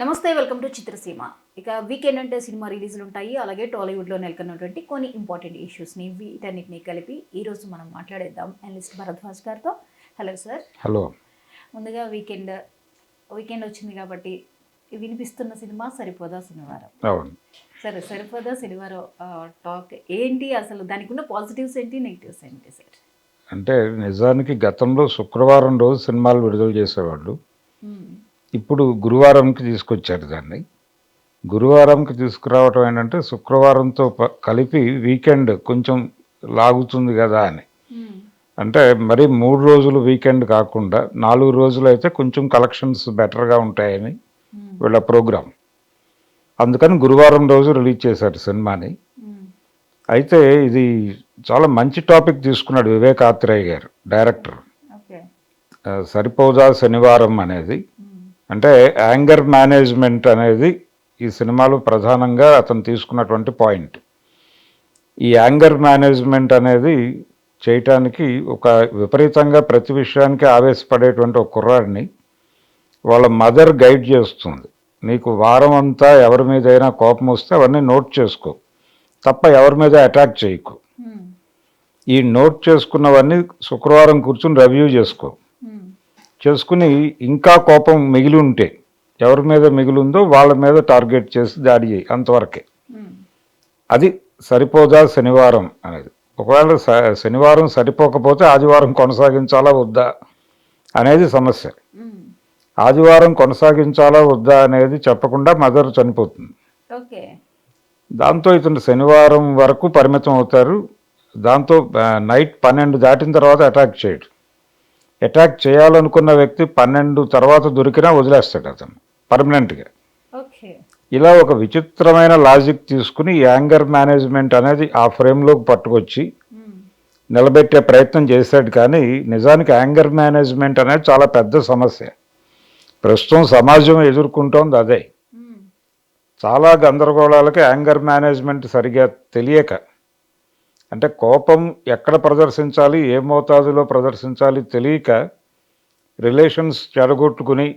నమస్తే, welcome to చిత్రసీమ. ఇక weekend అంటే సినిమా రిలీజ్లు ఉంటాయి. అలాగే టాలీవుడ్లో నెలకొన్నటువంటి కొన్ని ఇంపార్టెంట్ ఇష్యూస్ని వీటన్నిటిని కలిపి ఈరోజు మనం మాట్లాడేద్దాం అనలిస్ట్ భరద్వాజ్ గారితో. Hello sir. హలో. ముందుగా వీకెండ్ వచ్చింది కాబట్టి వినిపిస్తున్న సినిమా సరిపోదా శనివారం. అవును. సరే, సరిపోదా శనివారం టాక్ ఏంటి, అసలు దానికి ఉన్న పాజిటివ్స్ ఏంటి, నెగిటివ్స్ ఏంటి సార్? అంటే నిజానికి గతంలో శుక్రవారం రోజు సినిమాలు విడుదల చేసేవాళ్ళు. ఇప్పుడు గురువారంకి తీసుకొచ్చారు దాన్ని. గురువారంకి తీసుకురావటం ఏంటంటే శుక్రవారంతో కలిపి వీకెండ్ కొంచెం లాగుతుంది కదా అని. అంటే మరి 3 రోజులు వీకెండ్ కాకుండా 4 రోజులు అయితే కొంచెం కలెక్షన్స్ బెటర్గా ఉంటాయని వీళ్ళ ప్రోగ్రాం. అందుకని గురువారం రోజు రిలీజ్ చేశారు సినిమాని. అయితే ఇది చాలా మంచి టాపిక్ తీసుకున్నాడు వివేక్ ఆత్రేయ గారు, డైరెక్టర్. సరిపోదా శనివారం అనేది, అంటే యాంగర్ మేనేజ్మెంట్ అనేది ఈ సినిమాలో ప్రధానంగా అతను తీసుకున్నటువంటి పాయింట్. ఈ యాంగర్ మేనేజ్మెంట్ అనేది చేయటానికి ఒక విపరీతంగా ప్రతి విషయానికి ఆవేశపడేటువంటి ఒక కుర్రాడిని వాళ్ళ మదర్ గైడ్ చేస్తుంది. నీకు వారం అంతా ఎవరి మీదైనా కోపం వస్తే అవన్నీ నోట్ చేసుకో, తప్ప ఎవరి మీద అటాక్ చేయకు. ఈ నోట్ చేసుకున్నవన్నీ శుక్రవారం కూర్చుని రివ్యూ చేసుకుని ఇంకా కోపం మిగిలి ఉంటే ఎవరి మీద మిగిలిందో వాళ్ళ మీద టార్గెట్ చేసి దాడి చేయి, అంతవరకే. అది సరిపోదా శనివారం అనేది. ఒకవేళ శనివారం సరిపోకపోతే ఆదివారం కొనసాగించాలా వద్దా అనేది సమస్య. ఆదివారం కొనసాగించాలా వద్దా అనేది చెప్పకుండా మదర్ చనిపోతుంది. దాంతో ఇతను శనివారం వరకు పరిమితం అవుతారు. దాంతో నైట్ 12 దాటిన తర్వాత అటాక్ చేయడు. అటాక్ చేయాలనుకున్న వ్యక్తి 12 తర్వాత దొరికినా వదిలేస్తాడు అతను పర్మనెంట్గా. ఇలా ఒక విచిత్రమైన లాజిక్ తీసుకుని యాంగర్ మేనేజ్మెంట్ అనేది ఆ ఫ్రేమ్లోకి పట్టుకొచ్చి నిలబెట్టే ప్రయత్నం చేశాడు. కానీ నిజానికి యాంగర్ మేనేజ్మెంట్ అనేది చాలా పెద్ద సమస్య. ప్రస్తుతం సమాజం ఎదుర్కొంటోంది అదే. చాలా గందరగోళాలకి యాంగర్ మేనేజ్మెంట్ సరిగా తెలియక, అంటే కోపం ఎక్కడ ప్రదర్శించాలి, ఏ మోతాదులో ప్రదర్శించాలి తెలియక రిలేషన్స్ చెడగొట్టుకుని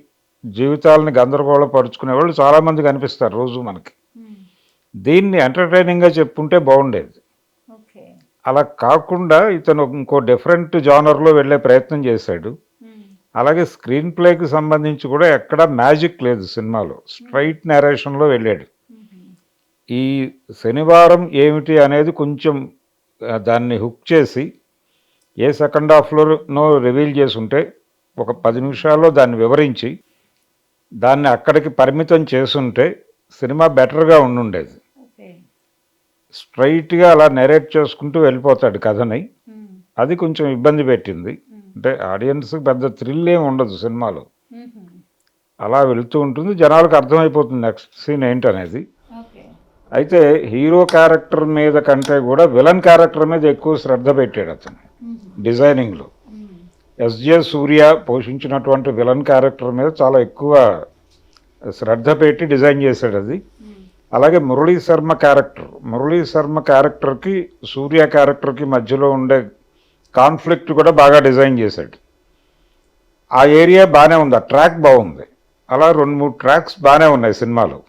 జీవితాలని గందరగోళపరుచుకునే వాళ్ళు చాలామంది కనిపిస్తారు రోజు మనకి. దీన్ని ఎంటర్టైనింగ్గా చెప్పుంటే బాగుండేది. అలా కాకుండా ఇతను ఇంకో డిఫరెంట్ జానర్లో వెళ్ళే ప్రయత్నం చేశాడు. అలాగే స్క్రీన్ ప్లేకి సంబంధించి కూడా ఎక్కడ మ్యాజిక్ లేదు సినిమాలో, స్ట్రైట్ నేరేషన్లో వెళ్ళాడు. ఈ శనివారం ఏమిటి అనేది కొంచెం దాన్ని హుక్ చేసి ఏ సెకండ్ హాఫ్లోనో రివీల్ చేసి ఉంటే ఒక 10 నిమిషాల్లో దాన్ని వివరించి దాన్ని అక్కడికి పరిమితం చేసుంటే సినిమా బెటర్గా ఉండుండేది. స్ట్రైట్గా అలా నెరేట్ చేసుకుంటూ వెళ్ళిపోతాడు కథని. అది కొంచెం ఇబ్బంది పెట్టింది. అంటే ఆడియన్స్కి పెద్ద థ్రిల్ ఏమి ఉండదు సినిమాలో. అలా వెళుతూ ఉంటుంది, జనాలకు అర్థమైపోతుంది నెక్స్ట్ సీన్ ఏంటనేది. అయితే హీరో క్యారెక్టర్ మీద కంటే కూడా విలన్ క్యారెక్టర్ మీద ఎక్కువ శ్రద్ధ పెట్టాడు అతను డిజైనింగ్లో. ఎస్జే సూర్య పోషించినటువంటి విలన్ క్యారెక్టర్ మీద చాలా ఎక్కువ శ్రద్ధ పెట్టి డిజైన్ చేశాడు అది. అలాగే మురళీ శర్మ క్యారెక్టర్కి సూర్య క్యారెక్టర్కి మధ్యలో ఉండే కాన్ఫ్లిక్ట్ కూడా బాగా డిజైన్ చేశాడు. ఆ ఏరియా బాగానే ఉంది, ఆ ట్రాక్ బాగుంది. అలా 2-3 ట్రాక్స్ బాగానే ఉన్నాయి సినిమాలో.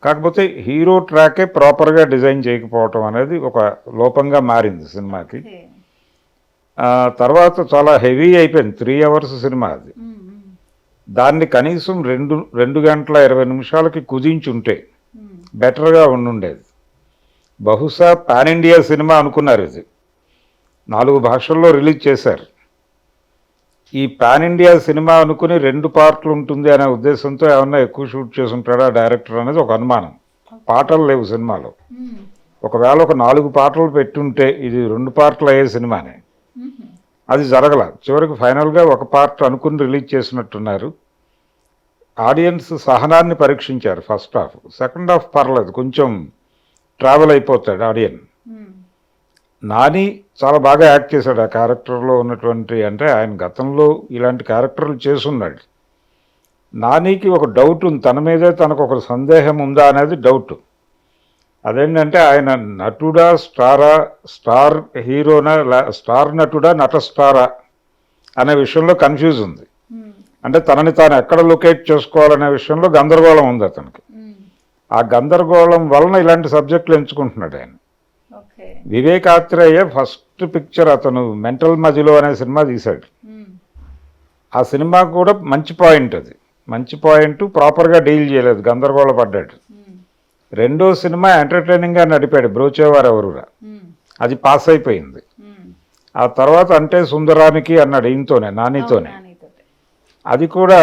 కాకపోతే హీరో ట్రాకే ప్రాపర్గా డిజైన్ చేయకపోవటం అనేది ఒక లోపంగా మారింది సినిమాకి. తర్వాత చాలా హెవీ అయిపోయింది, 3 అవర్స్ సినిమా అది. దాన్ని కనీసం 2 గంటల 20 నిమిషాలకి కుదించుంటే బెటర్గా ఉండుండేది. బహుశా పాన్ ఇండియా సినిమా అనుకున్నారు. ఇది 4 భాషల్లో రిలీజ్ చేశారు. ఈ పాన్ ఇండియా సినిమా అనుకుని 2 పార్ట్లు ఉంటుంది అనే ఉద్దేశంతో ఏమన్నా ఎక్కువ షూట్ చేసుంటాడా డైరెక్టర్ అనేది ఒక అనుమానం. పాటలు లేవు సినిమాలో. ఒకవేళ ఒక 4 పాటలు పెట్టుంటే ఇది 2 పార్ట్లు అయ్యే సినిమానే. అది జరగల. చివరికి ఫైనల్గా ఒక పార్ట్ అనుకుని రిలీజ్ చేసినట్టున్నారు. ఆడియన్స్ సహనాన్ని పరీక్షించారు ఫస్ట్ హాఫ్. సెకండ్ హాఫ్ పర్లేదు, కొంచెం ట్రావెల్ అయిపోతాడు ఆడియన్. నాని చాలా బాగా యాక్ట్ చేశాడు ఆ క్యారెక్టర్లో ఉన్నటువంటి, అంటే ఆయన గతంలో ఇలాంటి క్యారెక్టర్లు చేసున్నాడు. నానికి ఒక డౌట్ ఉంది, తన మీదే తనకు ఒక సందేహం ఉందా అనేది డౌట్. అదేంటంటే ఆయన నటుడా స్టార్ హీరోనా, స్టార్ నటుడా నట స్టారా అనే విషయంలో కన్ఫ్యూజ్ ఉంది. అంటే తనని తాను ఎక్కడ లొకేట్ చేసుకోవాలనే విషయంలో గందరగోళం ఉంది అతనికి. ఆ గందరగోళం వలన ఇలాంటి సబ్జెక్టులు ఎంచుకుంటున్నాడు ఆయన. Okay. Vivek Athreya first picture అతను మెంటల్ మజిలో అనే సినిమా తీశాడు. ఆ సినిమా కూడా మంచి పాయింట్, అది మంచి పాయింట్, ప్రాపర్గా డీల్ చేయలేదు, గందరగోళ పడ్డాడు. రెండో సినిమా ఎంటర్టైనింగ్గా నడిపాడు, బ్రోచేవారు ఎవరురా, అది పాస్ అయిపోయింది. ఆ తర్వాత అంటే సుందరానికి అన్నాడు ఈయనతోనే, నానితోనే, అది కూడా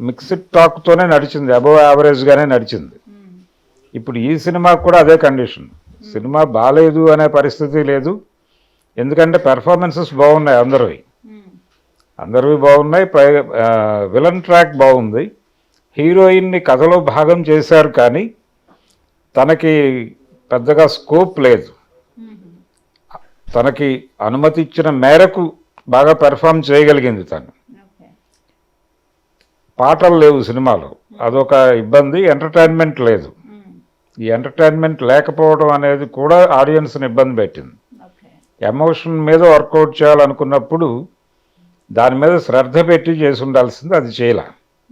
మిక్స్డ్ టాక్తోనే నడిచింది, అబోవ్ యావరేజ్గానే నడిచింది. ఇప్పుడు ఈ సినిమా కూడా అదే కండిషన్, సినిమా బాగాలేదు అనే పరిస్థితి లేదు, ఎందుకంటే పెర్ఫార్మెన్సెస్ బాగున్నాయి, అందరివి బాగున్నాయి. పైగా విలన్ ట్రాక్ బాగుంది, హీరోయిన్ని కథలో భాగం చేశారు కానీ తనకి పెద్దగా స్కోప్ లేదు, తనకి అనుమతి ఇచ్చిన మేరకు బాగా పెర్ఫామ్ చేయగలిగింది తను. పాటలు లేవు సినిమాలో, అదొక ఇబ్బంది. ఎంటర్టైన్మెంట్ లేదు, ఈ ఎంటర్టైన్మెంట్ లేకపోవడం అనేది కూడా ఆడియన్స్ని ఇబ్బంది పెట్టింది. ఎమోషన్ మీద వర్కౌట్ చేయాలనుకున్నప్పుడు దాని మీద శ్రద్ధ పెట్టి చేసి ఉండాల్సింది, అది చేయలే.